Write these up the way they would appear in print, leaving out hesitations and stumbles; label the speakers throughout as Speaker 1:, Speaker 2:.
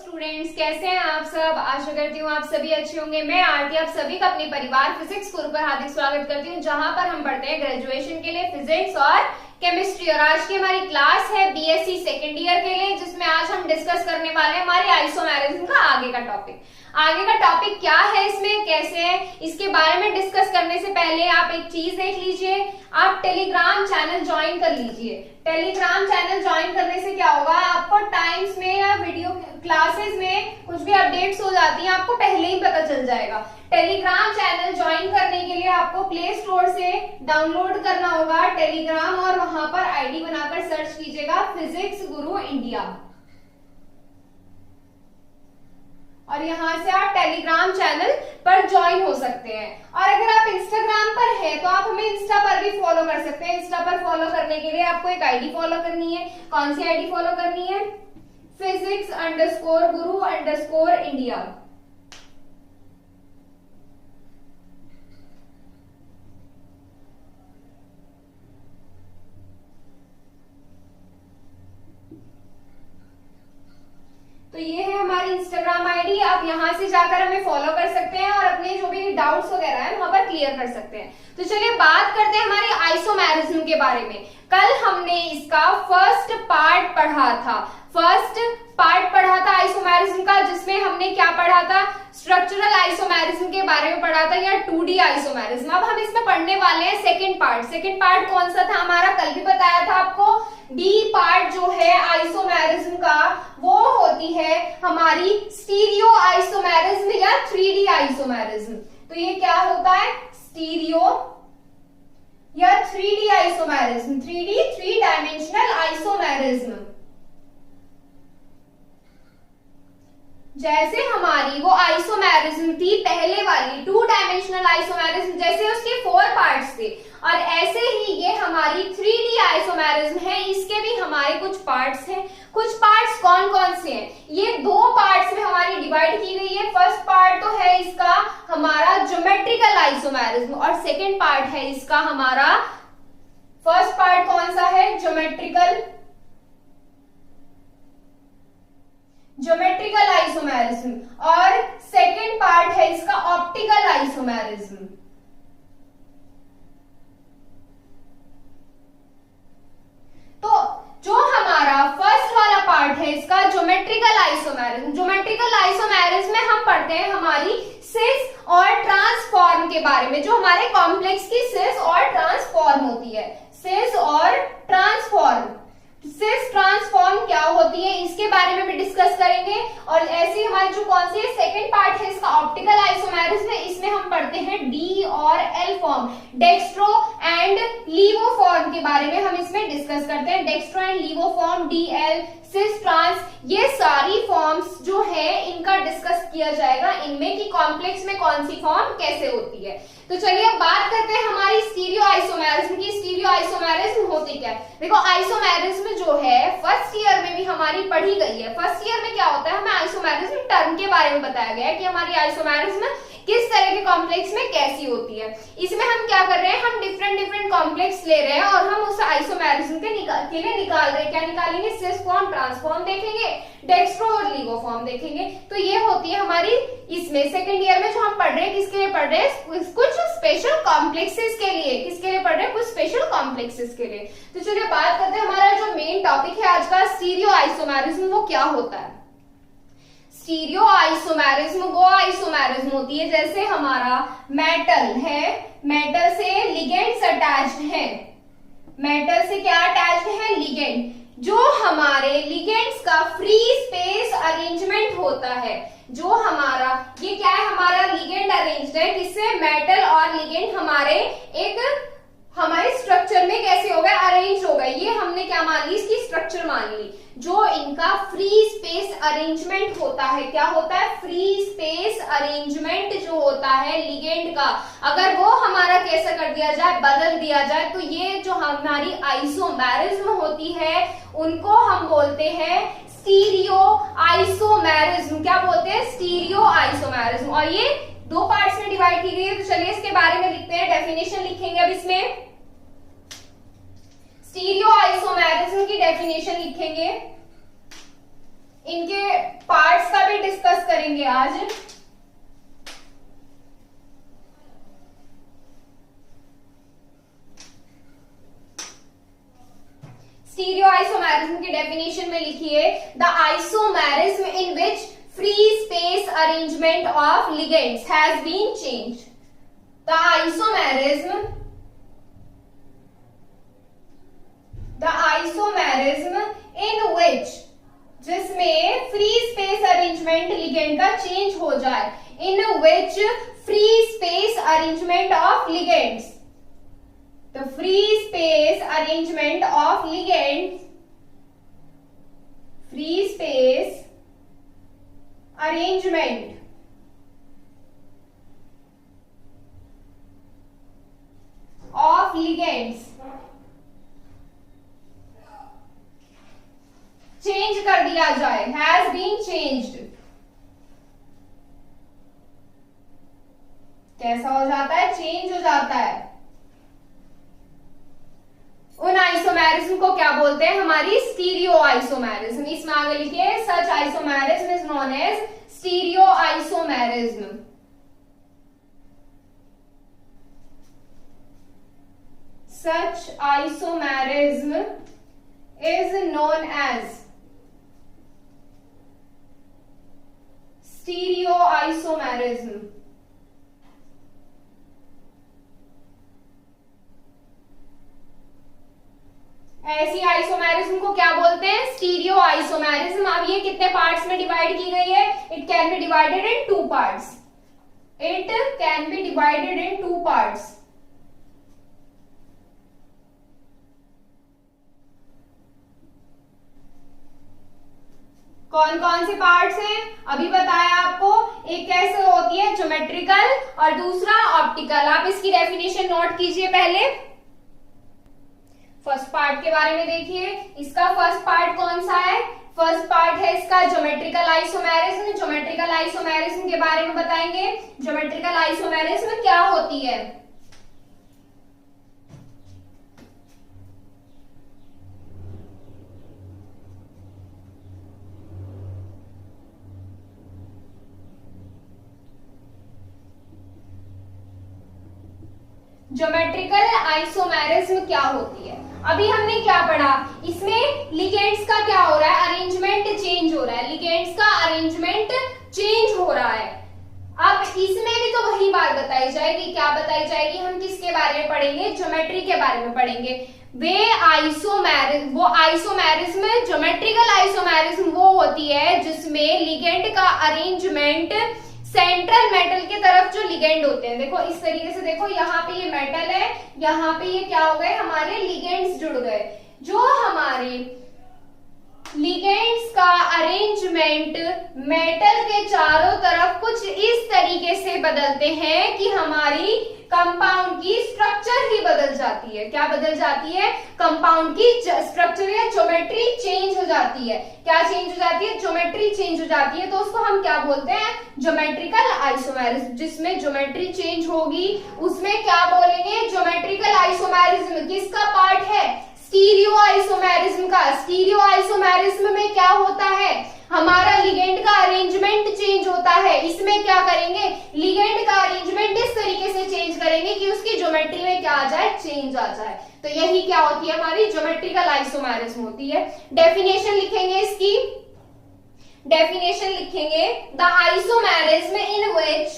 Speaker 1: Students, कैसे हैं आप सब। आशा करती हूँ आप सभी अच्छे होंगे। मैं आरती आप सभी का अपने परिवार फिजिक्स गुरु पर हार्दिक स्वागत करती हूँ, जहां पर हम पढ़ते हैं ग्रेजुएशन के लिए फिजिक्स और केमिस्ट्री। और आज की हमारी क्लास है बीएससी सेकेंड ईयर के लिए, जिसमें आज हम डिस्कस करने वाले हैं हमारे आइसोमेरिज्म का आगे का टॉपिक। आगे का टॉपिक क्या है, इसमें कैसे है, इसके बारे में डिस्कस करने से पहले आप एक चीज देख लीजिए। आप टेलीग्राम चैनल ज्वाइन कर लीजिए। टेलीग्राम चैनल ज्वाइन करने से क्या होगा, आपको टाइम्स में या वीडियो क्लासेस में कुछ भी अपडेट्स हो जाती है आपको पहले ही पता चल जाएगा। टेलीग्राम चैनल ज्वाइन करने के लिए आपको प्ले स्टोर से डाउनलोड करना होगा टेलीग्राम, और वहां पर आईडी बनाकर सर्च कीजिएगा फिजिक्स गुरु इंडिया, और यहां से आप टेलीग्राम चैनल पर ज्वाइन हो सकते हैं। और अगर आप इंस्टाग्राम पर हैं तो आप हमें इंस्टा पर भी फॉलो कर सकते हैं। इंस्टा पर फॉलो करने के लिए आपको एक आईडी फॉलो करनी है। कौन सी आईडी फॉलो करनी है? physics_guru_India। तो ये है हमारी इंस्टाग्राम आईडी। आप यहां से जाकर हमें फॉलो कर सकते हैं और अपने जो भी डाउट्स वगैरह है वहां पर क्लियर कर सकते हैं। तो चलिए बात करते हैं हमारे आइसोमेरिज्म के बारे में। कल हमने इसका फर्स्ट पार्ट पढ़ा था। आइसोमेरिज्म का, जिसमें हमने क्या पढ़ा था, स्ट्रक्चरल आइसोमेरिज्म के बारे में पढ़ा था, या 2D आइसोमेरिज्म। अब हम इसमें पढ़ने वाले हैं सेकंड पार्ट। सेकंड पार्ट कौन सा था हमारा, कल भी बताया था आपको। डी पार्ट जो है आइसोमेरिज्म का, वो होती है हमारी स्टीरियो आइसोमेरिज्म या 3D आइसोमेरिज्म। तो ये क्या होता है, स्टीरियो या 3D isomerism, 3D 3 dimensional isomerism. जैसे हमारी वो आइसोमेरिज्म थी पहले वाली 2 डायमेंशनल आइसोमेरिज्म, जैसे उसके 4 पार्ट्स थे, और ऐसे ही ये हमारी 3D आइसोमेरिज्म है। इसके भी हमारे कुछ पार्ट्स हैं। कुछ पार्ट्स कौन कौन से हैं, ये 2 पार्ट्स में हमारी डिवाइड की गई है। फर्स्ट पार्ट तो है इसका हमारा ज्योमेट्रिकल आइसोमेरिज्म, और सेकेंड पार्ट है इसका हमारा, फर्स्ट पार्ट कौन सा है, ज्योमेट्रिकल आइसोमेरिज्म, और सेकेंड पार्ट है इसका ऑप्टिकल आइसोमेरिज्म। तो जो हमारा फर्स्ट वाला पार्ट है इसका ज्योमेट्रिकल आइसोमेरिज्म, ज्योमेट्रिकल आइसोमेरिज्म में हम पढ़ते हैं हमारी सिस और ट्रांसफॉर्म के बारे में। जो हमारे कॉम्प्लेक्स की सिस और ट्रांसफॉर्म होती है, सिस और ट्रांसफॉर्म। सिस ट्रांसफॉर्म क्या होती है, इसके बारे में भी डिस्कस करेंगे। और ऐसे हमारी जो कौन सी सेकंड पार्ट है इसका ऑप्टिकल आइसोमेरिज्म है, इसमें हम पढ़ते हैं डी और L form, dextro and levo form के बारे में हम इसमें डिस्कस करते हैं। Dextro and levo form, D L, cis trans, ये सारी फॉर्म्स जो है इनका डिस्कस किया जाएगा इनमें, कि कॉम्प्लेक्स में कौन सी फॉर्म कैसे होती है। तो चलिए अब बात करते हैं हमारी स्टीरियो आइसोमेरिज्म की। स्टीरियो आइसोमेरिज्म होती क्या है, देखो आइसोमेरिज्म जो है फर्स्ट ईयर में भी हमारी पढ़ी गई है। फर्स्ट ईयर में क्या होता है, हमें आइसोमेरिज्म टर्म के बारे में बताया गया है कि हमारी आइसोमेरिज्म किस तरह के कॉम्प्लेक्स में कैसी होती है। इसमें हम क्या कर रहे हैं, हम डिफरेंट कॉम्प्लेक्स ले रहे हैं और हम उस आइसोमेरिज्म के लिए निकाल रहे हैं। क्या निकालेंगे, सिस फॉर्म, ट्रांसफॉर्म देखेंगे, डेक्स्ट्रो और लीवो फॉर्म देखेंगे। तो ये होती है हमारी इसमें सेकंड ईयर में जो हम पढ़ रहे हैं, किसके लिए पढ़ रहे हैं, कुछ स्पेशल कॉम्प्लेक्सेस के लिए। किसके लिए पढ़ रहे हैं, कुछ स्पेशल कॉम्प्लेक्सेस के लिए। तो चलिए बात करते हैं हमारा जो मेन टॉपिक है आज का, स्टीरियो आइसोमेरिज्म, वो क्या होता है। स्टीरियो आइसोमेरिज्म वो आइसोमेरिज्म होती है जैसे हमारा मेटल है, मेटल से लिगेंड्स अटैच्ड है। मेटल से क्या अटैच्ड है, लिगेंड। जो हमारे लिगेंड्स का फ्री स्पेस अरेंजमेंट होता है, जो हमारा ये क्या है, हमारा लिगेंड अरेंज्ड है, किससे, मेटल और लिगेंड हमारे स्ट्रक्चर में कैसे हो गए, अरेंज हो गए। ये हमने क्या मान ली, इसकी स्ट्रक्चर मान ली। जो इनका फ्री स्पेस अरेंजमेंट होता है, क्या होता है, फ्री स्पेस अरेंजमेंट जो होता है लिगेंड का, अगर वो हमारा कैसा कर दिया जाए, बदल दिया जाए, तो ये जो हमारी आइसोमेरिज्म होती है उनको हम बोलते हैं स्टीरियो आइसोमेरिज्म। क्या बोलते हैं, स्टीरियो आइसोमेरिज्म। और ये 2 पार्ट्स में डिवाइड की गई है। तो चलिए इसके बारे में लिखते हैं, डेफिनेशन लिखेंगे अब इसमें। स्टीरियो आइसोमेरिज्म की डेफिनेशन लिखेंगे। इनके पार्ट्स का करेंगे आज। स्टीरियो आइसोमेरिज्म की डेफिनेशन में लिखिए, the isomerism in which free space arrangement of ligands has been changed. The isomerism in which, जिसमें फ्री स्पेस अरेंजमेंट लिगेंड का चेंज हो जाए, in which free space arrangement of ligands, the free space arrangement of ligands, free space arrangement of ligands change कर दिया जाए, has been changed। कैसा हो जाता है? चेंज हो जाता है। उन आइसोमेरिज्म को क्या बोलते हैं? हमारी स्टीरियो आइसोमेरिज्म। इसमें आगे लिखिए, such isomerism is known as stereo isomerism. Such isomerism is known as stereo isomerism. ऐसी आइसोमेरिज्म को क्या बोलते हैं? Stereo isomerism. अब ये कितने पार्ट्स में डिवाइड की गई है? It can be divided in two parts. It can be divided in two parts. कौन कौन से पार्ट्स हैं? अभी बताया आपको। एक कैसे होती है? ज्योमेट्रिकल, और दूसरा ऑप्टिकल। आप इसकी डेफिनेशन नोट कीजिए पहले। फर्स्ट पार्ट के बारे में देखिए, इसका फर्स्ट पार्ट कौन सा है? फर्स्ट पार्ट है इसका ज्योमेट्रिकल आइसोमेरिज्म। ज्योमेट्रिकल आइसोमेरिज्म के बारे में बताएंगे। ज्योमेट्रिकल आइसोमेरिज्म क्या होती है? ज्योमेट्रिकल आइसोमेरिज्म क्या होती है? अभी हमने क्या पढ़ा? इसमें लिगेंड्स का क्या हो रहा है? अरेंजमेंट चेंज हो रहा है। लिगेंड्स का अरेंजमेंट चेंज हो रहा है। अब इसमें भी तो वही बात बताई जाएगी। क्या बताई जाएगी? हम किसके बारे में पढ़ेंगे? ज्योमेट्री के बारे में पढ़ेंगे। वो आइसोमेरिज्म, ज्योमेट्रिकल आइसोमेरिज्म वो होती है जिसमें लिगेंड का अरेंजमेंट सेंट्रल मेटल के तरफ जो लिगेंड होते हैं, देखो इस तरीके से, देखो यहाँ पे ये मेटल है, यहाँ पे ये क्या हो गए? हमारे लिगेंड्स जुड़ गए। जो हमारे लिगेंड्स का अरेंजमेंट मेटल के चारों तरफ कुछ इस तरीके से बदलते हैं कि हमारी कंपाउंड की स्ट्रक्चर ही बदल जाती है। क्या बदल जाती है? कंपाउंड की स्ट्रक्चर या ज्योमेट्री चेंज हो जाती है। क्या चेंज हो जाती है? ज्योमेट्री चेंज हो जाती है। तो उसको हम क्या बोलते हैं? Geometrical isomerism. जिसमें ज्योमेट्री चेंज होगी उसमें क्या बोलेंगे? Geometrical isomerism. किसका पार्ट है? स्टीरियो आइसोमेरिज्म का। स्टीरियो आइसोमेरिज्म में क्या होता है? हमारा लिगेंड का अरेंजमेंट चेंज होता है। इसमें क्या करेंगे? लिगेंड का अरेंजमेंट इस तरीके से चेंज करेंगे कि उसकी ज्योमेट्री में क्या आ जाए? चेंज आ जाए। तो यही क्या होती है? हमारी ज्योमेट्रिकल आइसोमेरिज्म होती है। डेफिनेशन लिखेंगे इसकी। डेफिनेशन लिखेंगे, द आइसोमेरिज्म इन विच,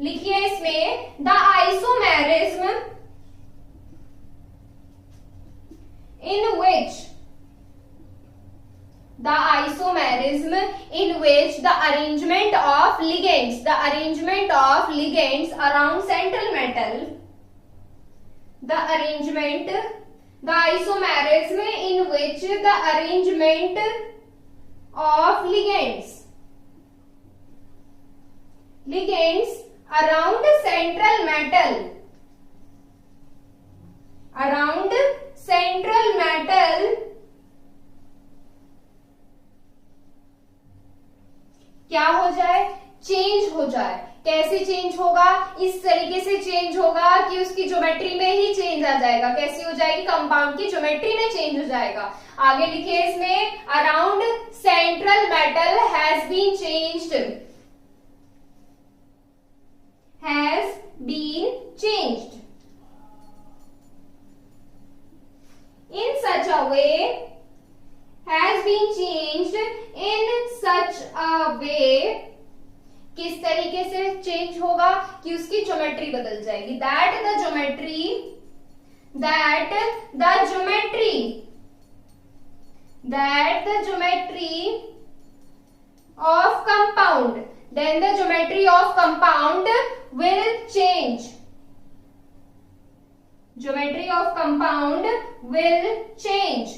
Speaker 1: लिखिए इसमें, the isomerism in which the arrangement of ligands around central metal, the isomerism in which the arrangement of ligands around central metal क्या हो जाए? चेंज हो जाए। कैसे चेंज होगा? इस तरीके से चेंज होगा कि उसकी ज्योमेट्री में ही चेंज आ जाएगा। कैसी हो जाएगी? कंपाउंड की ज्योमेट्री में चेंज हो जाएगा। आगे लिखिए इसमें, around central metal has been been changed, has been changed in such a way, has been changed in such a way, किस तरीके से चेंज होगा कि उसकी ज्योमेट्री बदल जाएगी, that the geometry of compound, then the geometry of compound will change, geometry of compound will change,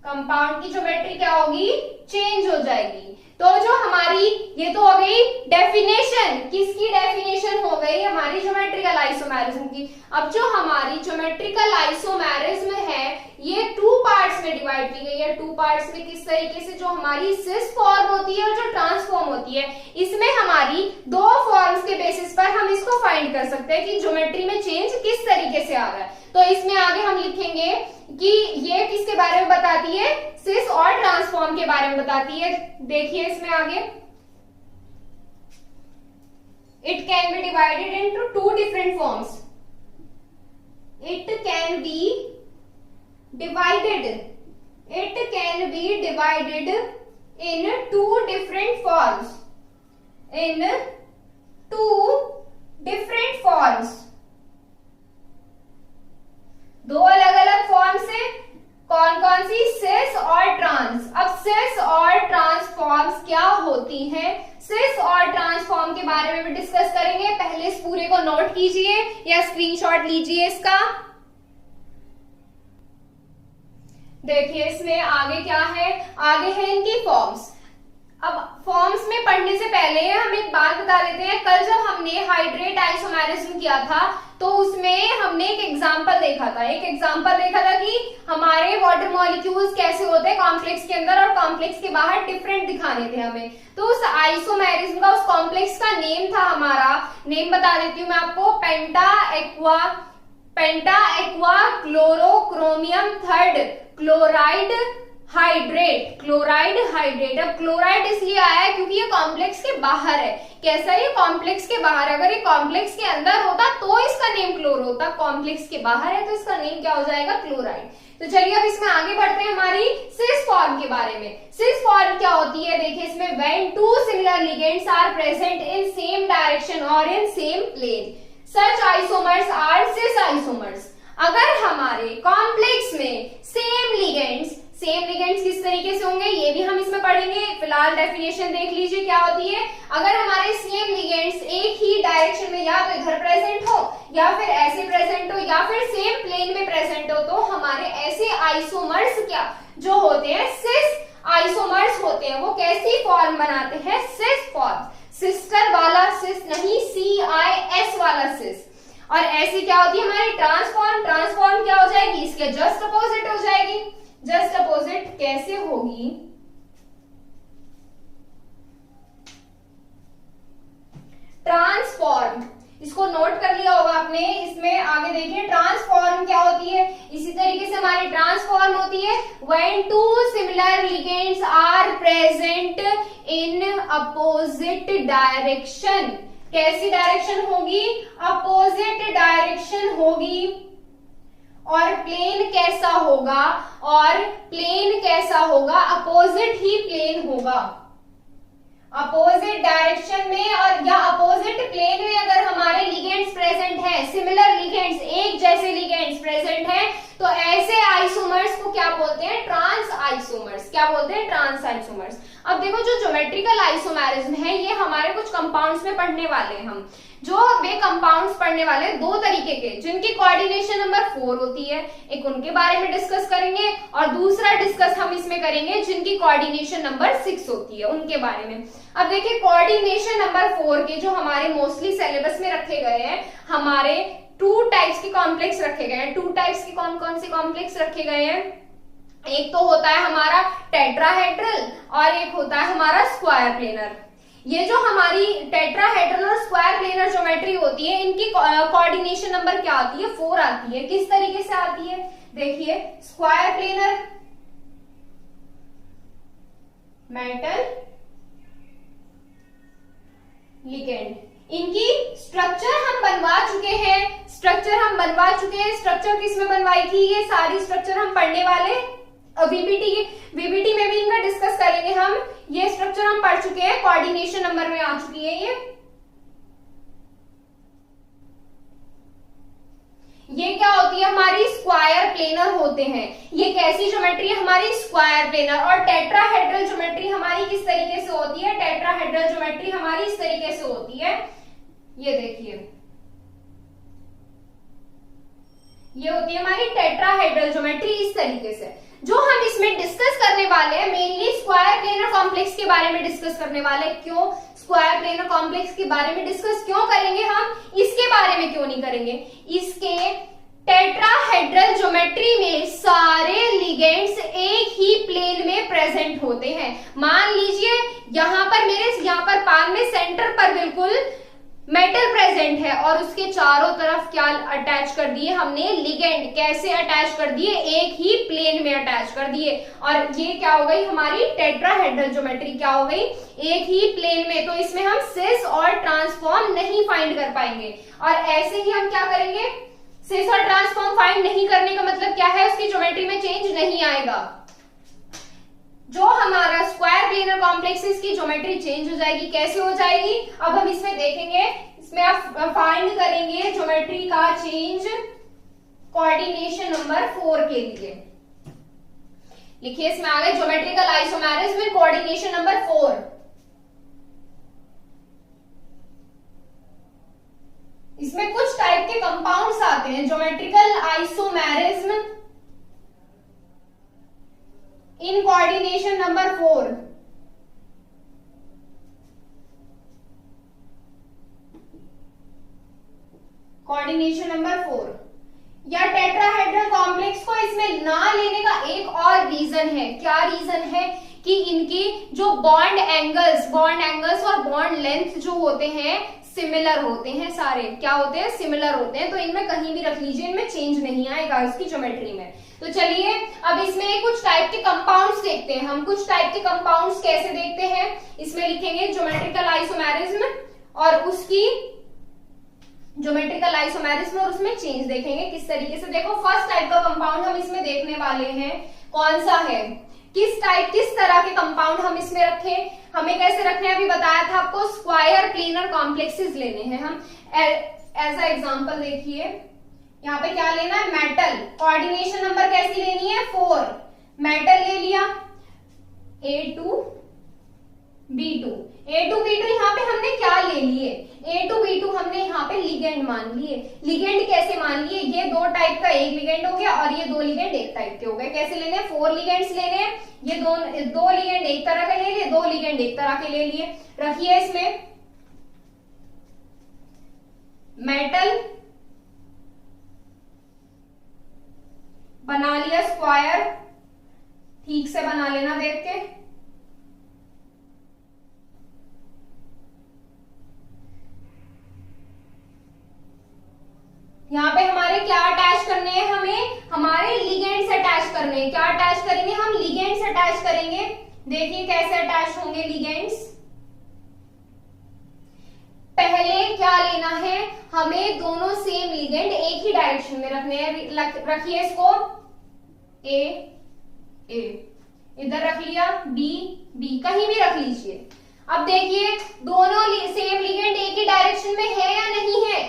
Speaker 1: compound की geometry क्या होगी, चेंज हो जाएगी। तो जो हमारी ये तो हो गई डेफिनेशन, किसकी डेफिनेशन हो गई, हमारी ज्योमेट्रिकल आइसोमेरिज्म की। अब जो हमारी ज्योमेट्रिकल आइसोमेरिज्म है ये टू पार्ट्स में डिवाइड की गई है। टू पार्ट्स में किस तरीके से, जो हमारी सिस फॉर्म होती है और जो ट्रांसफॉर्म होती है, इसमें हमारी दो फॉर्म्स के बेसिस पर हम इसको फाइंड कर सकते हैं कि ज्योमेट्री में चेंज किस तरीके से आ रहा है। तो इसमें आगे हम लिखेंगे कि ये किसके बारे में बताती है, सिस और ट्रांसफॉर्म के बारे में बताती है। देखिए इसमें आगे, it can be divided into two different forms, it can be divided in two different forms, दो अलग अलग फॉर्म से, कौन कौन सी, सिस और ट्रांस। अब सिस और ट्रांसफॉर्म्स क्या होती हैं, सिस और ट्रांसफॉर्म के बारे में भी डिस्कस करेंगे। पहले इस पूरे को नोट कीजिए या स्क्रीनशॉट लीजिए इसका। देखिए इसमें आगे क्या है, आगे है इनकी फॉर्म्स। अब फॉर्म्स में पढ़ने से पहले हम एक बात बता देते हैं, कल जब हमने हाइड्रेट आइसोमेरिज्म किया था तो उसमें हमने एक एग्जांपल देखा था कि हमारे वाटर मॉलिक्यूल्स कैसे होते हैं कॉम्प्लेक्स के अंदर और कॉम्प्लेक्स के बाहर डिफरेंट दिखाने थे हमें। तो उस आइसोमेरिज्म का, उस कॉम्प्लेक्स का नेम था, हमारा नेम बता देती हूँ मैं आपको, पेंटा एक्वा क्लोरोक्रोमियम थर्ड क्लोराइड हाइड्रेट। अब क्लोराइड इसलिए आया है क्योंकि ये कॉम्प्लेक्स के बाहर है। कैसा, ये कॉम्प्लेक्स के बाहर, अगर ये कॉम्प्लेक्स के अंदर होता तो इसका नेम क्लोरो होता, कॉम्प्लेक्स के बाहर है तो इसका नेम क्या हो जाएगा, क्लोराइड। तो चलिए अब इसमें आगे बढ़ते हैं हमारी सिस फॉर्म के बारे में। सिस फॉर्म क्या होती है, देखिए इसमें when two similar ligands are present in same direction और in same plane, such isomers are cis isomers. अगर हमारे कॉम्प्लेक्स में सेम लिगेंड्स किस तरीके से होंगे ये भी हम इसमें पढ़ेंगे। फिलहाल डेफिनेशन देख लीजिए क्या होती है। अगर हमारे सेम लिगेंड्स एक ही डायरेक्शन में या तो इधर प्रेजेंट हो या फिर ऐसे प्रेजेंट हो या फिर सेम प्लेन में प्रेजेंट हो, तो हमारे ऐसे आइसोमर्स क्या जो होते हैं, सिस आइसोमर्स होते हैं। वो कैसी फॉर्म बनाते हैं, सिस फॉर्म, सिस्टर वाला सिस नहीं, CIS वाला सिस। और ऐसी क्या होती है हमारी ट्रांसफॉर्म क्या हो जाएगी, इसके जस्ट अपोजिट हो जाएगी। जस्ट अपोजिट कैसे होगी, ट्रांसफॉर्म, इसको नोट कर लिया होगा आपने। इसमें आगे देखिए ट्रांसफॉर्म क्या होती है, इसी तरीके से हमारी ट्रांसफॉर्म होती है when two similar ligands are present in opposite direction. कैसी डायरेक्शन होगी, अपोजिट डायरेक्शन होगी। और प्लेन कैसा होगा, अपोजिट ही प्लेन होगा। अपोजिट डायरेक्शन में और या अपोजिट प्लेन में अगर हमारे लिगेंड्स प्रेजेंट है, सिमिलर लिगेंड्स, एक जैसे लिगेंड्स प्रेजेंट हैं, तो ऐसे आइसोमर्स को क्या बोलते हैं, ट्रांस आइसोमर्स। क्या बोलते हैं, ट्रांस आइसोमर्स। अब देखो जो ज्योमेट्रिकल आइसोमेरिज्म है ये हमारे कुछ कंपाउंड्स में पढ़ने वाले हैं हम। जो वे कंपाउंड्स पढ़ने वाले हैं दो तरीके के, जिनकी कोऑर्डिनेशन नंबर 4 होती है, एक उनके बारे में डिस्कस करेंगे और दूसरा डिस्कस हम इसमें करेंगे जिनकी कोऑर्डिनेशन नंबर 6 होती है, उनके बारे में। अब देखिए कोऑर्डिनेशन नंबर 4 के जो हमारे मोस्टली सिलेबस में रखे गए हैं, हमारे 2 टाइप्स के कॉम्प्लेक्स रखे गए हैं। 2 टाइप्स के कौन कौन से कॉम्प्लेक्स रखे गए हैं, एक तो होता है हमारा टेट्राहेड्रल और एक होता है हमारा स्क्वायर प्लेनर। ये जो हमारी टेट्राहेड्रल और स्क्वायर प्लेनर ज्योमेट्री होती है, इनकी कोऑर्डिनेशन नंबर क्या आती है, 4 आती है। किस तरीके से आती है, देखिए स्क्वायर प्लेनर मेटल लिगेंड। इनकी स्ट्रक्चर हम बनवा चुके हैं, स्ट्रक्चर किस में बनवाई थी, ये सारी स्ट्रक्चर हम पढ़ने वाले वीबीटी में भी इनका डिस्कस करेंगे हम। ये स्ट्रक्चर हम पढ़ चुके हैं, कोऑर्डिनेशन नंबर में आ चुकी है ये क्या होती है, हमारी स्क्वायर प्लेनर होते हैं। ये कैसी ज्योमेट्री है, हमारी स्क्वायर प्लेनर। और टेट्राहेड्रल ज्योमेट्री हमारी किस तरीके से होती है, टेट्राहेड्रल ज्योमेट्री हमारी इस तरीके से होती है। ये देखिए, ये होती है हमारी टेट्राहेड्रल ज्योमेट्री इस तरीके से। जो हम इसमें डिस्कस करने वाले हैं, मेनली स्क्वायर प्लेनर कॉम्प्लेक्स के बारे में डिस्कस करने वाले हैं। क्यों स्क्वायर प्लेनर कॉम्प्लेक्स के बारे में डिस्कस क्यों करेंगे हम, इसके बारे में क्यों नहीं करेंगे, इसके टेट्राहेड्रल ज्योमेट्री में सारे लिगेंड्स एक ही प्लेन में प्रेजेंट होते हैं। मान लीजिए यहाँ पर पान में सेंटर पर बिल्कुल मेटल प्रेजेंट है और उसके चारों तरफ क्या अटैच कर दिए हमने, लिगेंड। कैसे अटैच कर दिए, एक ही प्लेन में अटैच कर दिए। और ये क्या हो गई हमारी टेट्राहेड्रल ज्योमेट्री, क्या हो गई, एक ही प्लेन में। तो इसमें हम सिस और ट्रांसफॉर्म नहीं फाइंड कर पाएंगे। और ऐसे ही हम क्या करेंगे, सिस और ट्रांसफॉर्म फाइंड नहीं करने का मतलब क्या है, उसकी ज्योमेट्री में चेंज नहीं आएगा। जो हमारा स्क्वायर प्लेनर कॉम्प्लेक्स है, इसकी ज्योमेट्री चेंज हो जाएगी। कैसे हो जाएगी, अब हम इसमें देखेंगे। इसमें आप फाइंड करेंगे ज्योमेट्री का चेंज कोऑर्डिनेशन नंबर 4 के लिए। लिखिए, इसमें आ गए ज्योमेट्रिकल आइसोमेरिज्म में कोऑर्डिनेशन नंबर 4। इसमें कुछ टाइप के कंपाउंड्स आते हैं। Geometrical isomerism in coordination number 4। Coordination number 4 या टेट्राहेड्रल कॉम्प्लेक्स को इसमें ना लेने का एक और रीजन है। क्या रीजन है कि इनकी जो बॉन्ड एंगल्स और बॉन्ड लेंथ जो होते हैं सिमिलर होते हैं। सारे क्या होते हैं, सिमिलर होते हैं। तो इनमें कहीं भी रख लीजिए, इनमें चेंज नहीं आएगा इसकी ज्योमेट्री में। तो चलिए अब इसमें कुछ टाइप के कंपाउंड्स देखते हैं हम। कुछ टाइप के कंपाउंड्स कैसे देखते हैं, इसमें लिखेंगे ज्योमेट्रिकल आइसोमेरिज्म और उसकी ज्योमेट्रिकल आइसोमेरिज्म और उसमें चेंज देखेंगे किस तरीके से। देखो, फर्स्ट टाइप का कंपाउंड हम इसमें देखने वाले हैं, कौन सा है, किस तरह के कंपाउंड हम इसमें रखें, हमें कैसे रखने हैं अभी बताया था आपको। स्क्वायर प्लेनर कॉम्प्लेक्सेस लेने हैं हम। एज अ एग्जांपल देखिए, यहाँ पे क्या लेना है, मेटल। कोऑर्डिनेशन नंबर कैसी लेनी है, 4। मेटल ले लिया, A2B2 यहाँ पे हमने क्या ले लिए, A2B2 हमने यहाँ पे लिगेंड मान लिए। लिगेंड कैसे मान लिए, ये 2 टाइप का एक लिगेंड हो गया और ये 2 लिगेंड एक टाइप के हो गए। कैसे लेने, 4 लिगेंड्स लेने हैं। ये दो लिगेंड एक तरह के ले लिए, 2 लिगेंड एक तरह के ले लिए। रखिए, इसमें मेटल बना लिया स्क्वायर, ठीक से बना लेना देख के। यहाँ पे हमारे क्या अटैच करने हैं, हमें हमारे लिगेंड्स अटैच करने हैं। क्या अटैच करेंगे हम, लिगेंड्स अटैच करेंगे। देखिए कैसे अटैच होंगे लिगेंड्स। पहले क्या लेना है, हमें दोनों सेम लिगेंड एक ही डायरेक्शन में रखने हैं। रखिए इसको, ए इधर रख लिया, बी कहीं भी रख लीजिए। अब देखिए दोनों सेम लिगेंड एक ही डायरेक्शन में है या नहीं है,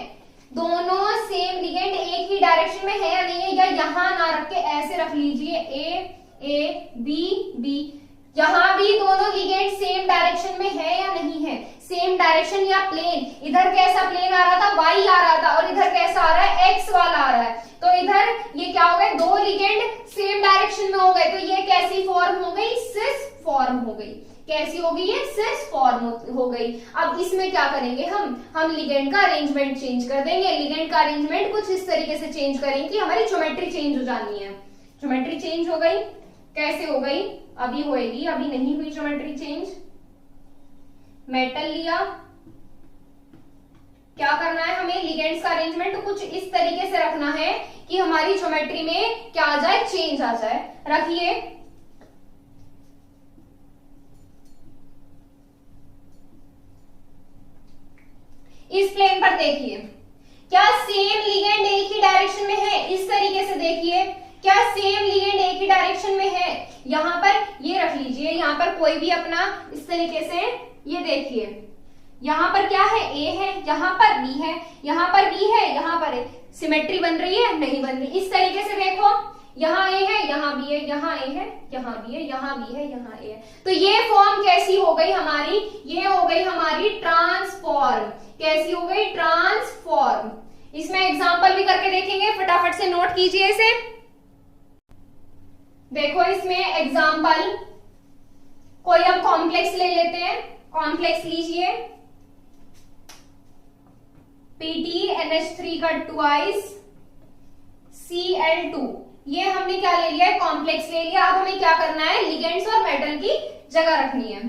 Speaker 1: दोनों सेम लिगेंड एक ही डायरेक्शन में है या नहीं है, या यहां ना रख के ऐसे रख लीजिए, ए बी। यहां भी दोनों लिगेंड सेम डायरेक्शन में है या नहीं है, सेम डायरेक्शन या प्लेन। इधर कैसा प्लेन आ रहा था, वाई आ रहा था, और इधर कैसा आ रहा है, एक्स वाला आ रहा है। तो इधर ये क्या हो गए, 2 लिगेंड सेम डायरेक्शन में हो गए। तो ये कैसी फॉर्म हो गई, सिस फॉर्म हो गई। कैसी हो गई, ये सिस फॉर्म हो गई। अब इसमें क्या करेंगे हम लिगेंड का अरेंजमेंट चेंज कर देंगे। लिगेंड का अरेंजमेंट कुछ इस तरीके से चेंज करेंगे कि हमारी ज्योमेट्री चेंज हो जानी है। ज्योमेट्री चेंज हो गई, कैसे हो गई, अभी होएगी, अभी नहीं हुई ज्योमेट्री चेंज। मेटल लिया, क्या करना है हमें, लिगेंड्स का अरेंजमेंट कुछ इस तरीके से रखना है कि हमारी ज्योमेट्री में क्या आ जाए, चेंज आ जाए। रखिए इस प्लेन पर देखिए, क्या सेम लिगेंड एक ही डायरेक्शन में है? इस तरीके से देखिए, क्या सेम लिगेंड एक ही डायरेक्शन में है? यहां पर ये रख लीजिए, यहां पर कोई भी अपना इस तरीके से, ये देखिए यहां पर क्या है, ए है, यहां पर बी है, यहां पर बी है, यहां पर सिमेट्री बन रही है? नहीं बन रही। इस तरीके से देखो, यहाँ ए है, यहाँ बी है, यहाँ ए है, यहाँ बी है, यहाँ बी है, यहाँ ए है। तो ये फॉर्म कैसी हो गई हमारी? ये हो गई हमारी ट्रांसफॉर्म। कैसी हो गई? ट्रांसफॉर्म। इसमें एग्जांपल भी करके देखेंगे, फटाफट से नोट कीजिए इसे। देखो इसमें एग्जांपल, कोई अब कॉम्प्लेक्स ले लेते हैं। कॉम्प्लेक्स लीजिए, PTNH3 का ट्वाइस Cl2। ये हमने क्या ले लिया है? कॉम्प्लेक्स ले लिया। अब हमें क्या करना है? लिगेंड्स और मेटल की जगह रखनी है।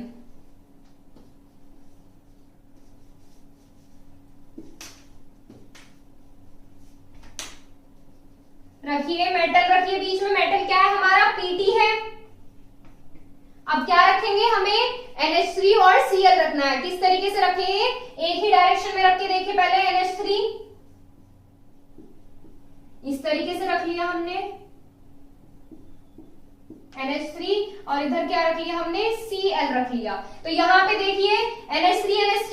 Speaker 1: रखिए, मेटल रखिए बीच में। मेटल क्या है हमारा? Pt है। अब क्या रखेंगे? हमें NH3 और Cl रखना है। किस तरीके से रखेंगे? एक ही डायरेक्शन में रख के देखिए पहले। NH3 इस तरीके से रख लिया हमने, NH3, और इधर क्या रख लिया हमने? Cl रख लिया। तो यहाँ पे देखिए NH3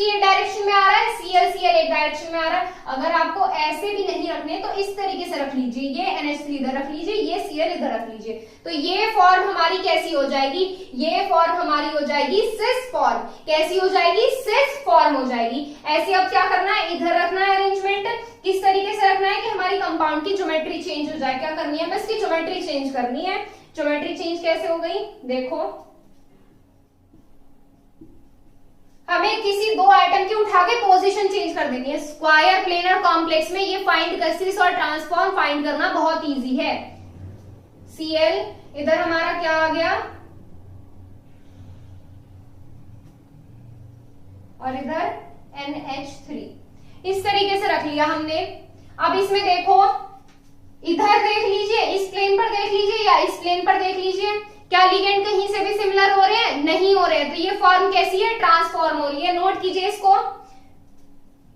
Speaker 1: एक डायरेक्शन में आ रहा है, Cl एक डायरेक्शन में आ रहा है। अगर आपको ऐसे भी नहीं रखने तो इस तरीके से रख लीजिए, ये NH3 इधर रख लीजिए, ये Cl इधर रख लीजिए। तो ये फॉर्म हमारी कैसी हो जाएगी? ये फॉर्म हमारी हो जाएगी सिस फॉर्म। कैसी हो जाएगी? सिस फॉर्म हो जाएगी। ऐसे अब क्या करना है? इधर रखना है अरेंजमेंट। किस तरीके से रखना है कि हमारी कंपाउंड की ज्योमेट्री चेंज हो जाए। क्या करनी है? बस की ज्योमेट्री चेंज करनी है। ज्योमेट्री चेंज कैसे हो गई? देखो, हमें किसी दो आइटम की उठा के पोजीशन चेंज कर देनी है। स्क्वायर, प्लेनर, कॉम्प्लेक्स में ये फाइंड कर, सिस और ट्रांसफॉर्म फाइंड करना बहुत इजी है। Cl इधर हमारा क्या आ गया, और इधर NH3। इस तरीके से रख लिया हमने। अब इसमें देखो, इधर देख लीजिए, इस प्लेन पर देख लीजिए या इस प्लेन पर देख लीजिए, क्या लिगेंड कहीं से भी सिमिलर हो रहे हैं? नहीं हो रहे हैं। तो ये फॉर्म कैसी है? ट्रांसफॉर्म हो रही है। नोट कीजिए इसको,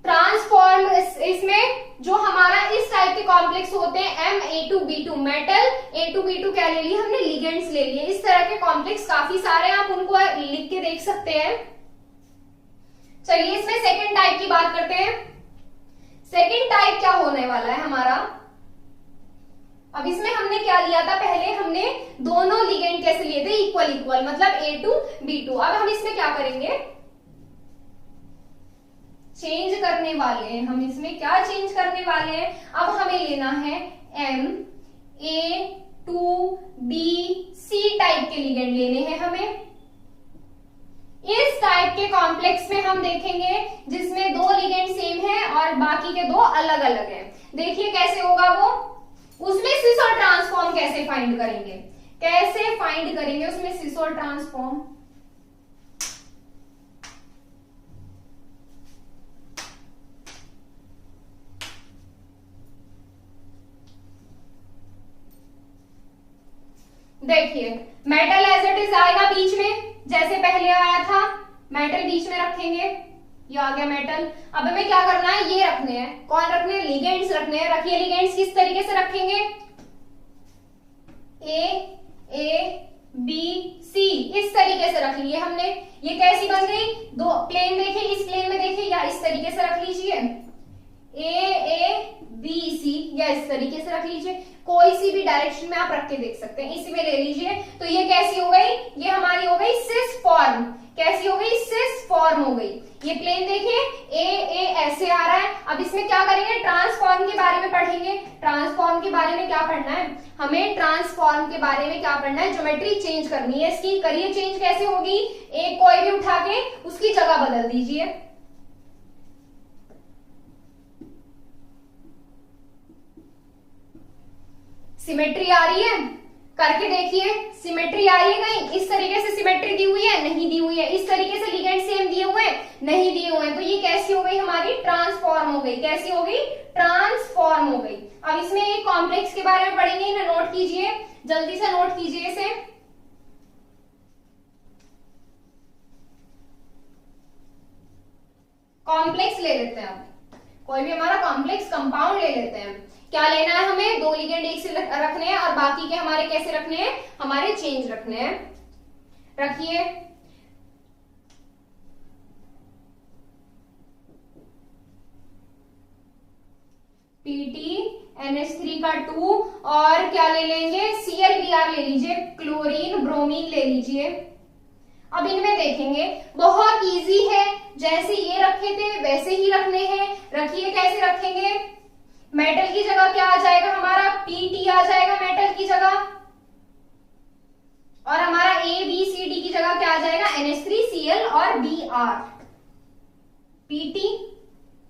Speaker 1: ट्रांसफॉर्म। इसमें जो हमारा इस टाइप के कॉम्प्लेक्स होते हैं Ma2B2, मेटल A2B2 क्या ले लिए हमने? लिगेंड्स ले लिए। इस तरह के कॉम्प्लेक्स काफी सारे हैं, आप उनको लिख के देख सकते हैं। चलिए इसमें सेकेंड टाइप की बात करते हैं। सेकेंड टाइप क्या होने वाला है हमारा? अब इसमें हमने क्या लिया था? पहले हमने दोनों लिगेंड कैसे लिए थे? इक्वल इक्वल, मतलब A2B2। अब हम इसमें क्या करेंगे? चेंज करने वाले हैं। हम इसमें क्या चेंज करने वाले हैं? अब हमें लेना है Ma2BC टाइप के लिगेंड लेने हैं हमें। इस टाइप के कॉम्प्लेक्स में हम देखेंगे जिसमें दो लिगेंड सेम है और बाकी के दो अलग अलग हैं। देखिए कैसे होगा वो। उसमें सिस और ट्रांसफॉर्म कैसे फाइंड करेंगे? कैसे फाइंड करेंगे उसमें सिस और ट्रांसफॉर्म? देखिए, मेटल एज इट इज आएगा बीच में, जैसे पहले आया था। मेटल बीच में रखेंगे, ये आ गया मेटल। अब हमें क्या करना है? ये रखने हैं। कौन रखने हैं? लिगेंड्स रखने हैं। रखिए लिगेंड्स। किस तरीके से रखेंगे? A, B, C इस तरीके से रख लिए हमने। ये कैसी बन गई? दो प्लेन देखिए, इस प्लेन में देखिए या इस तरीके से रख लीजिए, A, B, C, या इस तरीके से रख लीजिए। कोई सी भी डायरेक्शन में आप रख के देख सकते हैं। इसी में ले लीजिए। तो ये कैसी हो गई? ये हमारी हो गई सिस फॉर्म। कैसी हो गई? सिस फॉर्म हो गई। ये प्लेन देखिए, ए ऐसे आ रहा है। अब इसमें क्या करेंगे? ट्रांसफॉर्म के बारे में पढ़ेंगे। ट्रांसफॉर्म के बारे में क्या पढ़ना है हमें? ट्रांसफॉर्म के बारे में क्या पढ़ना है? ज्योमेट्री चेंज करनी है इसकी। करिए चेंज। कैसे होगी? एक कोई भी उठा के उसकी जगह बदल दीजिए। सिमेट्री आ रही है? करके देखिए, सिमेट्री आ रही है कहीं? इस तरीके से सिमेट्री दी हुई है? नहीं दी हुई है। इस तरीके से लिगेंड सेम दिए हुए हैं? नहीं दिए हुए हैं। तो ये कैसी हो गई हमारी? ट्रांसफॉर्म हो गई। कैसी हो गई? ट्रांसफॉर्म हो गई। अब इसमें एक कॉम्प्लेक्स के बारे में पढ़ेंगे, इन्हें नोट कीजिए, जल्दी से नोट कीजिए इसे। कॉम्प्लेक्स ले लेते हैं, अब कोई भी हमारा कॉम्प्लेक्स कंपाउंड ले लेते हैं। क्या लेना है हमें, 2 लिगेंड एक से रखने हैं और बाकी के हमारे कैसे रखने हैं, हमारे चेंज रखने हैं। रखिए PTNH3 का 2 और क्या ले लेंगे, ClBr ले लीजिए, क्लोरीन ब्रोमीन ले लीजिए। अब इनमें देखेंगे, बहुत इजी है, जैसे ये रखे थे वैसे ही रखने हैं। रखिए कैसे रखेंगे, मेटल की जगह क्या आ जाएगा हमारा, Pt आ जाएगा मेटल की जगह, और हमारा ABCD की जगह क्या आ जाएगा, NH3Cl और Br। Pt,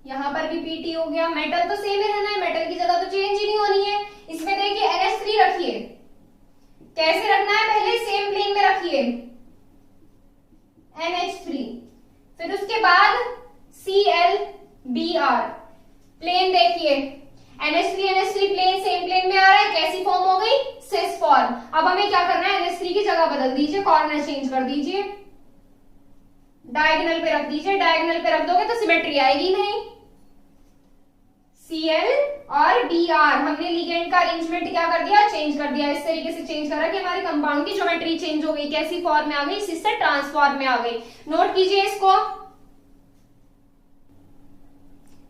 Speaker 1: यहां पर भी Pt हो गया, मेटल तो सेम ही रहना है, मेटल की जगह तो चेंज ही नहीं होनी है। इसमें देखिए NH3 रखिए, कैसे रखना है, पहले सेम प्लेन में रखिए NH3, फिर उसके बाद ClBr, प्लेन देखिए NH3 प्लेन सेम प्लेन में आ रहा है, कैसी फॉर्म हो गई, सिस फॉर्म। अब हमें क्या करना है, NH3 की जगह बदल दीजिए, कॉर्नर चेंज कर दीजिए, डायगोनल पे रख दीजिए। डायगोनल पे रख दोगे तो सिमेट्री आएगी नहीं। Cl और Br, हमने लिगेंड का अरेंजमेंट क्या कर दिया, चेंज कर दिया। इस तरीके से चेंज करा कि हमारे कंपाउंड की ज्योमेट्री चेंज हो गई, कैसी फॉर्म में आ गई, सिस से ट्रांसफॉर्म में आ गई। नोट कीजिए इसको।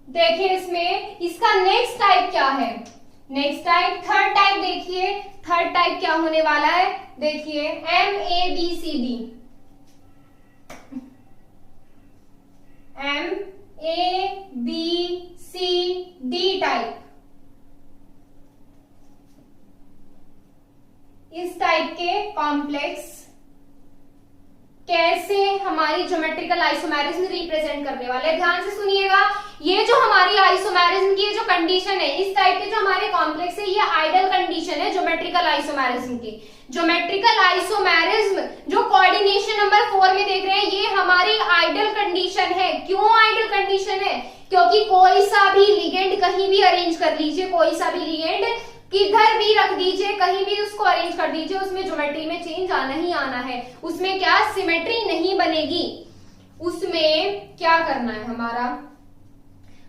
Speaker 1: देखिए इसमें इसका नेक्स्ट टाइप क्या है, नेक्स्ट टाइप, थर्ड टाइप देखिए, थर्ड टाइप क्या होने वाला है, देखिए MABCD, MABCD टाइप। इस टाइप के कॉम्प्लेक्स कैसे हमारी ज्योमेट्रिकल आइसोमेरिज्म रिप्रेजेंट करने वाले हैं, ध्यान से सुनिएगा। ये जो हमारी आइसोमेरिज्म की जो कंडीशन है, इस टाइप के जो हमारे कॉम्प्लेक्स है, ये आइडियल कंडीशन है ज्योमेट्रिकल आइसोमेरिज्म की। ज्योमेट्रिकल आइसोमेरिज्म जो कोऑर्डिनेशन नंबर 4 में देख रहे हैं, ये हमारी आइडियल कंडीशन है। क्यों आइडियल कंडीशन है, क्योंकि कोई सा भी लिगेंड कहीं भी अरेंज कर लीजिए, कोई सा भी लिगेंड किधर भी रख दीजिए, कहीं भी उसको अरेंज कर दीजिए, उसमें ज्योमेट्री में चेंज आना ही आना है। उसमें क्या, सिमेट्री नहीं बनेगी। उसमें क्या करना है हमारा,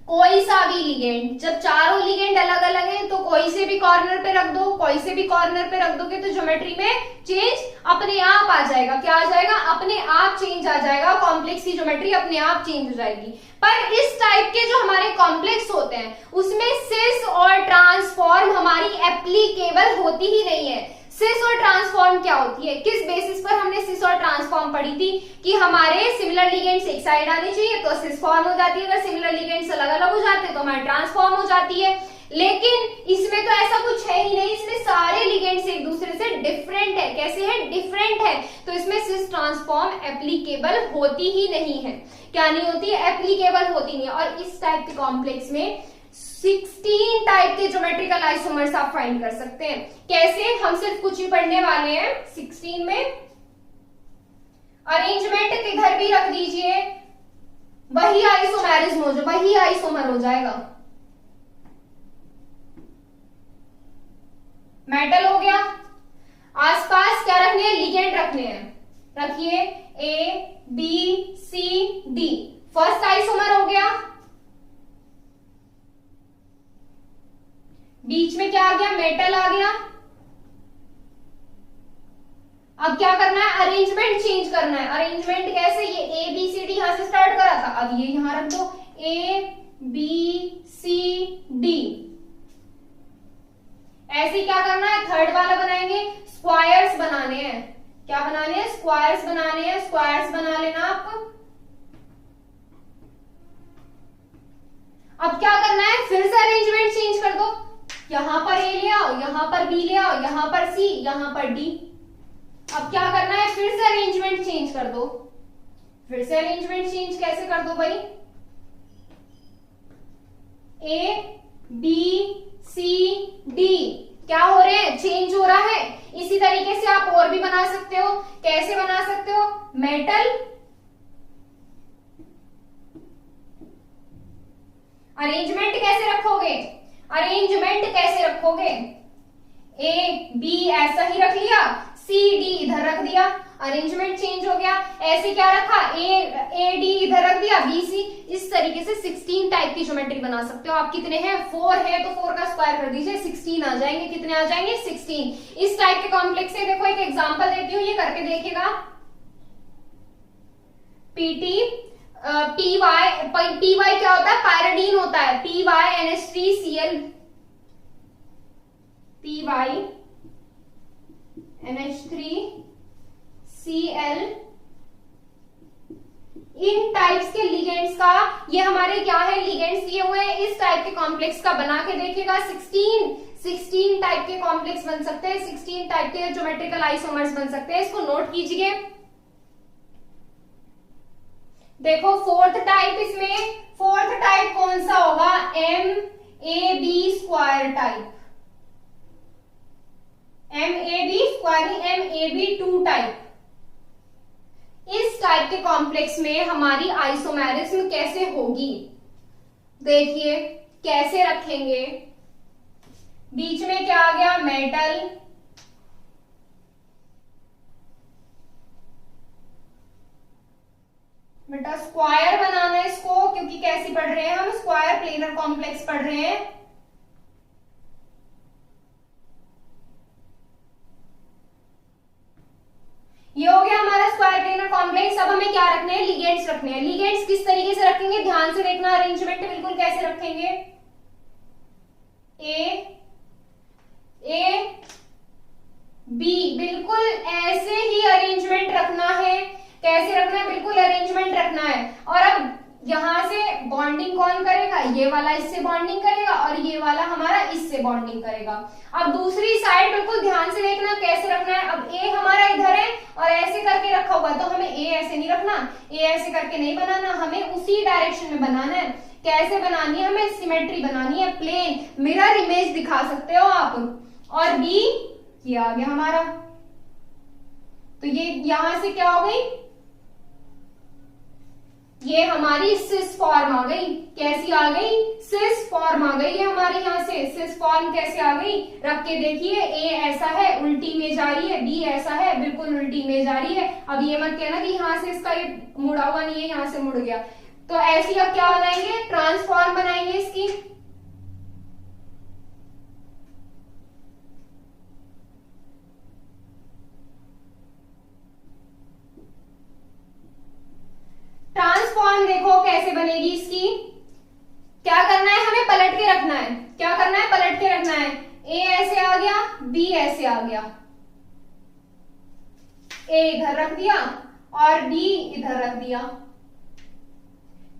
Speaker 1: कोई सा भी लिगेंड, जब चारों लिगेंड अलग अलग हैं तो कोई से भी कॉर्नर पे रख दो, कोई से भी कॉर्नर पे रख दोगे तो ज्योमेट्री में चेंज अपने आप आ जाएगा। क्या आ जाएगा, अपने आप चेंज आ जाएगा, कॉम्प्लेक्स की ज्योमेट्री अपने आप चेंज हो जाएगी। पर इस टाइप के जो हमारे कॉम्प्लेक्स होते हैं, उसमें सिस और ट्रांसफॉर्म हमारी एप्लीकेबल होती ही नहीं है। सिस और ट्रांसफॉर्म क्या होती है, किस बेसिस पर हमने सिस और ट्रांसफॉर्म पढ़ी थी, कि हमारे सिमिलर लिगेंड्स एक साइड आने चाहिए तो सिस फॉर्म हो जाती है, अगर सिमिलर लिगेंड्स अलग अलग हो जाते हैं तो हमारी ट्रांसफॉर्म हो जाती है। लेकिन इसमें तो ऐसा कुछ है ही नहीं, इसमें सारे लिगेंड्स एक दूसरे से डिफरेंट है। कैसे है, डिफरेंट है, तो इसमें सिस ट्रांसफॉर्म एप्लीकेबल होती ही नहीं है। क्या नहीं होती है, एप्लीकेबल होती नहीं है। और इस टाइप के कॉम्प्लेक्स में 16 टाइप के ज्योमेट्रिकल आइसोमर्स आप फाइंड कर सकते हैं। कैसे, हम सिर्फ कुछ ही पढ़ने वाले हैं। 16 में अरेंजमेंट किधर भी रख दीजिए, वही आइसोमेरिज्म हो जाए, वही आइसोमर हो जाएगा। मेटल हो गया, आसपास क्या रखने हैं, लिगेंड रखने हैं। रखिए ABCD, फर्स्ट आइसोमर हो गया। बीच में क्या आ गया, मेटल आ गया। अब क्या करना है, अरेंजमेंट चेंज करना है। अरेंजमेंट कैसे, ये ABCD यहां से स्टार्ट करा था, अब ये यहां रख दो ABCD। ऐसे क्या करना है, थर्ड वाला बनाएंगे, स्क्वायर्स बनाने हैं। क्या बनाने हैं, स्क्वायर्स बनाने हैं। स्क्वायर्स बना लेना आप। अब क्या करना है, फिर से अरेंजमेंट चेंज कर दो। यहां पर A ले आओ, यहां पर B ले आओ, यहां पर C, यहां पर D। अब क्या करना है, फिर से अरेंजमेंट चेंज कर दो। फिर से अरेंजमेंट चेंज कैसे कर दो भाई, ABCD क्या हो रहे हैं, चेंज हो रहा है। इसी तरीके से आप और भी बना सकते हो। कैसे बना सकते हो, मेटल, अरेंजमेंट कैसे रखोगे, अरेंजमेंट कैसे रखोगे, A B ऐसा ही रख लिया, C D इधर रख दिया। अरेंजमेंट चेंज हो गया। ऐसे क्या रखा, ए डी इधर रख दिया, बी सी, इस तरीके से 16 टाइप की ज्योमेट्री बना सकते हो आप। कितने हैं, 4 है, तो 4 का स्क्वायर कर दीजिए, 16 आ जाएंगे। कितने आ जाएंगे, 16। इस टाइप के कॉम्प्लेक्स से देखो एक एग्जांपल देती हूँ, ये करके देखिएगा। पीटी पीवाई क्या होता है, पायरिडीन होता है, PY NH3Cl, PY NH3Cl, इन टाइप्स के लिगेंड्स का, ये हमारे क्या है, लिगेंड्स दिए हुए हैं। इस टाइप के कॉम्प्लेक्स का बना के देखिएगा। 16 टाइप के कॉम्प्लेक्स बन सकते हैं, 16 टाइप के ज्योमेट्रिकल आइसोमर्स बन सकते हैं। इसको नोट कीजिए। देखो फोर्थ टाइप, इसमें फोर्थ टाइप कौन सा होगा, MAB square type, MAB square नहीं, MAB2 टाइप। इस टाइप के कॉम्प्लेक्स में हमारी आइसोमेरिज्म कैसे होगी, देखिए कैसे रखेंगे। बीच में क्या आ गया, मेटल, बेटा स्क्वायर बनाना है इसको, क्योंकि कैसी पढ़ रहे हैं हम, स्क्वायर प्लेनर कॉम्प्लेक्स पढ़ रहे हैं। ये हो गया हमारा स्क्वायर प्लेनर कॉम्प्लेक्स। अब हमें क्या रखने हैं, लिगेंड्स रखने हैं। लिगेंड्स किस तरीके से रखेंगे, ध्यान से देखना, अरेंजमेंट बिल्कुल कैसे रखेंगे, ए बी, बिल्कुल ऐसे ही अरेंजमेंट रखना है। कैसे रखना है, बिल्कुल अरेंजमेंट रखना है। और अब यहां से बॉन्डिंग कौन करेगा, ये वाला इससे बॉन्डिंग करेगा और ये वाला हमारा इससे बॉन्डिंग करेगा। अब दूसरी साइड बिल्कुल ध्यान से देखना कैसे रखना है। अब ए हमारा इधर है और ऐसे करके रखा हुआ, तो हमें ए ऐसे नहीं रखना, ए ऐसे करके नहीं बनाना, हमें उसी डायरेक्शन में बनाना है। कैसे बनानी है, हमें सिमेट्री बनानी है, प्लेन मिरर इमेज दिखा सकते हो आप। और बी ये आ गया हमारा, तो ये यहां से क्या हो गई, ये हमारी सिस फॉर्म आ गई। कैसी आ गई, सिस फॉर्म आ गई। ये हमारे यहाँ से सिस फॉर्म कैसे आ गई, रख के देखिए। ए ऐसा है, उल्टी इमेज आ रही है, बी ऐसा है, बिल्कुल उल्टी इमेज आ रही है। अब ये मत कहना कि यहाँ से इसका ये मुड़ा हुआ नहीं है, यहाँ से मुड़ गया। तो ऐसी अब क्या बनाएंगे, ट्रांसफॉर्म बनाएंगे इसकी। ट्रांसफॉर्म देखो कैसे बनेगी इसकी। क्या करना है, हमें पलट के रखना है। क्या करना है, पलट के रखना है। ए ऐसे आ गया, बी ऐसे आ गया, ए इधर रख दिया और बी इधर रख दिया।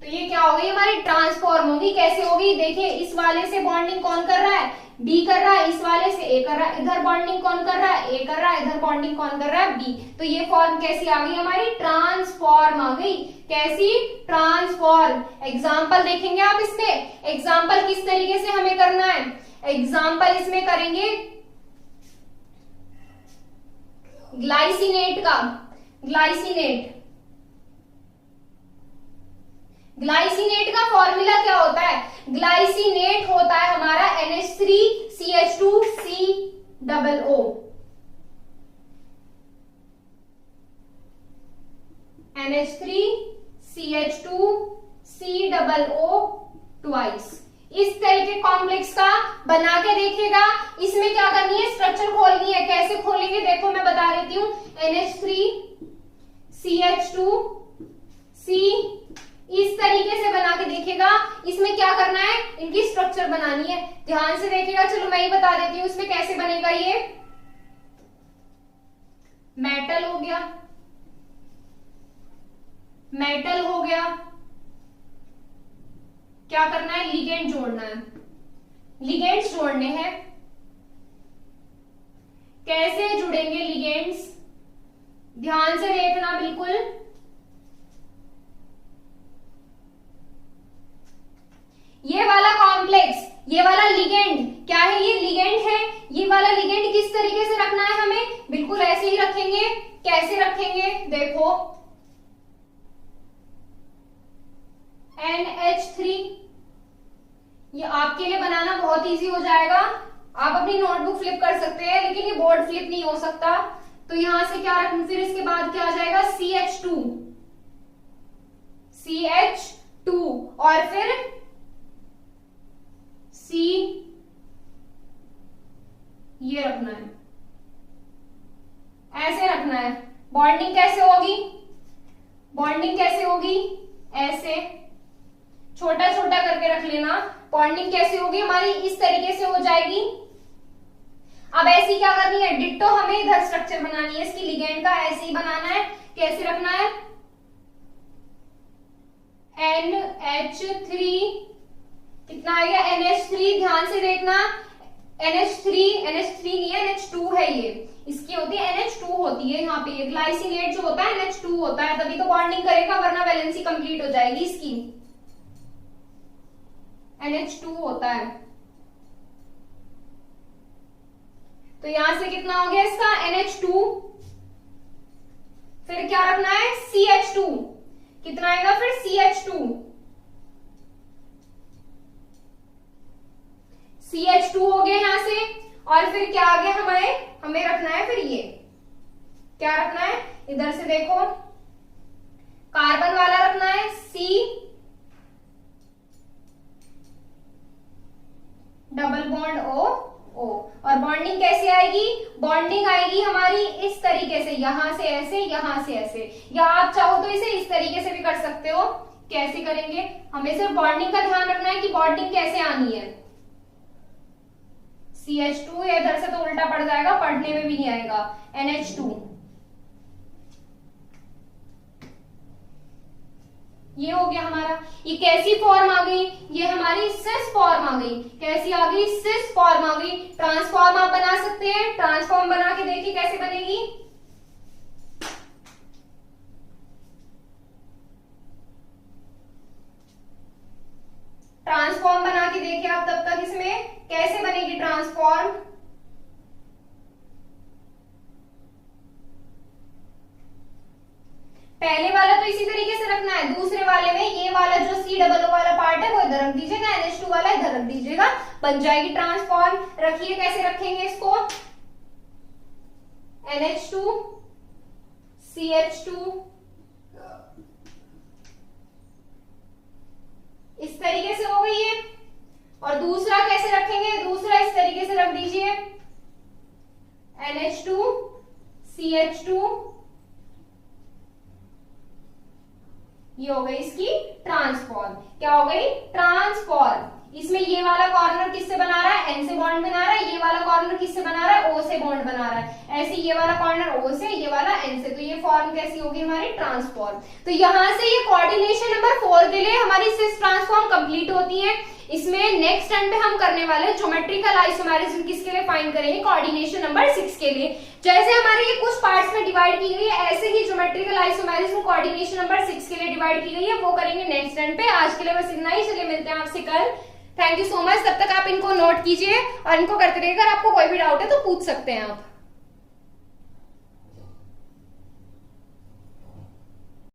Speaker 1: तो ये क्या हो गई, हमारी ट्रांसफॉर्म होगी। कैसे होगी, देखिए इस वाले से बॉन्डिंग कौन कर रहा है, बी कर रहा है, इस वाले से ए कर रहा है, इधर बॉन्डिंग कौन कर रहा है, ए कर रहा है, इधर बॉन्डिंग कौन कर रहा है, बी। तो ये फॉर्म कैसी आ गई, हमारी ट्रांसफॉर्म आ गई। कैसी, ट्रांसफॉर्म। एग्जाम्पल देखेंगे आप इसमें, एग्जाम्पल किस तरीके से हमें करना है। एग्जाम्पल इसमें करेंगे ग्लाइसिनेट का। ग्लाइसिनेट का फॉर्मूला क्या होता है, ग्लाइसिनेट होता है हमारा NH3CH2COO। NH3CH2COO twice. इस तरह के कॉम्प्लेक्स का बना के देखिएगा। इसमें क्या करनी है, स्ट्रक्चर खोलनी है। कैसे खोलेंगे देखो मैं बता देती हूँ। NH3CH2C इस तरीके से बना के देखिएगा। इसमें क्या करना है, इनकी स्ट्रक्चर बनानी है। ध्यान से देखिएगा, चलो मैं ही बता देती हूँ इसमें कैसे बनेगा। ये मेटल हो गया, मेटल हो गया। क्या करना है, लिगेंड जोड़ना है, लिगेंड्स जोड़ने हैं। कैसे जुड़ेंगे लिगेंड्स, ध्यान से देखना बिल्कुल। ये वाला कॉम्प्लेक्स, ये वाला लिगेंड क्या है, ये लिगेंड है। ये वाला लिगेंड किस तरीके से रखना है हमें, बिल्कुल ऐसे ही रखेंगे। कैसे रखेंगे देखो, NH3, ये आपके लिए बनाना बहुत इजी हो जाएगा। आप अपनी नोटबुक फ्लिप कर सकते हैं, लेकिन ये बोर्ड फ्लिप नहीं हो सकता। तो यहां से क्या रखूं, फिर इसके बाद क्या आ जाएगा CH2, CH2 और फिर C, ये रखना है, ऐसे रखना है। बॉन्डिंग कैसे होगी, बॉन्डिंग कैसे होगी, ऐसे छोटा छोटा करके रख लेना। बॉन्डिंग कैसे होगी हमारी, इस तरीके से हो जाएगी। अब ऐसी क्या करनी है, डिट्टो हमें इधर स्ट्रक्चर बनानी है इसकी लिगेंड का, ऐसे ही बनाना है। कैसे रखना है, NH3 कितना आएगा, NH3 ध्यान से देखना, NH3 नहीं है, NH2 है ये, इसकी होती है NH2 होती है यहाँ पे। ग्लाइसिनेट जो होता है NH2 होता है, तभी तो बॉन्डिंग करेगा, वरना वैलेंसी कंप्लीट हो जाएगी इसकी। NH2 होता है। तो यहां से कितना हो गया इसका NH2, फिर क्या रखना है CH2, कितना आएगा फिर CH2 हो गया यहां से। और फिर क्या आ गया हमें रखना है, फिर ये क्या रखना है, इधर से देखो कार्बन वाला रखना है C डबल बॉन्ड O। और बॉन्डिंग कैसे आएगी, बॉन्डिंग आएगी हमारी इस तरीके से, यहां से ऐसे, यहां से ऐसे, या आप चाहो तो इसे इस तरीके से भी कर सकते हो। कैसे करेंगे, हमें सिर्फ बॉन्डिंग का ध्यान रखना है कि बॉन्डिंग कैसे आनी है। CH2 इधर से तो उल्टा पड़ जाएगा, पढ़ने में भी नहीं आएगा, NH2। ये हो गया हमारा। ये कैसी फॉर्म आ गई, ये हमारी सिस फॉर्म आ गई। कैसी आ गई, सिस फॉर्म आ गई। ट्रांसफॉर्म आप बना सकते हैं, ट्रांसफॉर्म बना के देखिए कैसे बनेगी। ट्रांसफॉर्म बना के देखिए आप तब तक, इसमें कैसे बनेगी ट्रांसफॉर्म। पहले वाला तो इसी तरीके से रखना है, दूसरे वाले में ये वाला जो C वाला पार्ट है वो इधर रख दीजिएगा, NH2 वाला इधर रख दीजिएगा, बन जाएगी ट्रांसफॉर्म। रखिए कैसे रखेंगे इसको, NH2 CH2 इस तरीके से हो गई है। और दूसरा कैसे रखेंगे, दूसरा इस तरीके से रख दीजिए, NH2 CH2, ये हो गई इसकी ट्रांसफॉर्म। क्या हो गई, ट्रांसफॉर्म। इसमें ये वाला कॉर्नर किससे बना रहा है, N से बॉन्ड बना रहा है, ये वाला कॉर्नर किससे बना रहा है, O से बॉन्ड बना रहा है। ऐसे ये वाला कॉर्नर O से, ये वाला N से, तो ये फॉर्म कैसी होगी हमारी, ट्रांसफॉर्म। तो यहां से ये कोऑर्डिनेशन नंबर 4 के लिए हमारी सिस ट्रांसफॉर्म कंप्लीट होती है। इसमें नेक्स्ट टाइम पे हम करने वाले ज्योमेट्रिकल आइसोमेरिज्म किसके लिए फाइंड करेंगे, कोऑर्डिनेशन नंबर 6 के लिए। जैसे हमारे ये कुछ पार्ट्स में डिवाइड की गई है, ऐसे ही ज्योमेट्रिकल आइसोमेरिज्म कोऑर्डिनेशन नंबर 6 के लिए डिवाइड की गई है, वो करेंगे नेक्स्ट टाइम पे। आज के लिए बस इतना ही, चलिए मिलते हैं आपसे कल। Thank you so much. तब तक आप इनको नोट कीजिए और इनको करते रहिए। अगर आपको कोई भी डाउट है तो पूछ सकते हैं आप।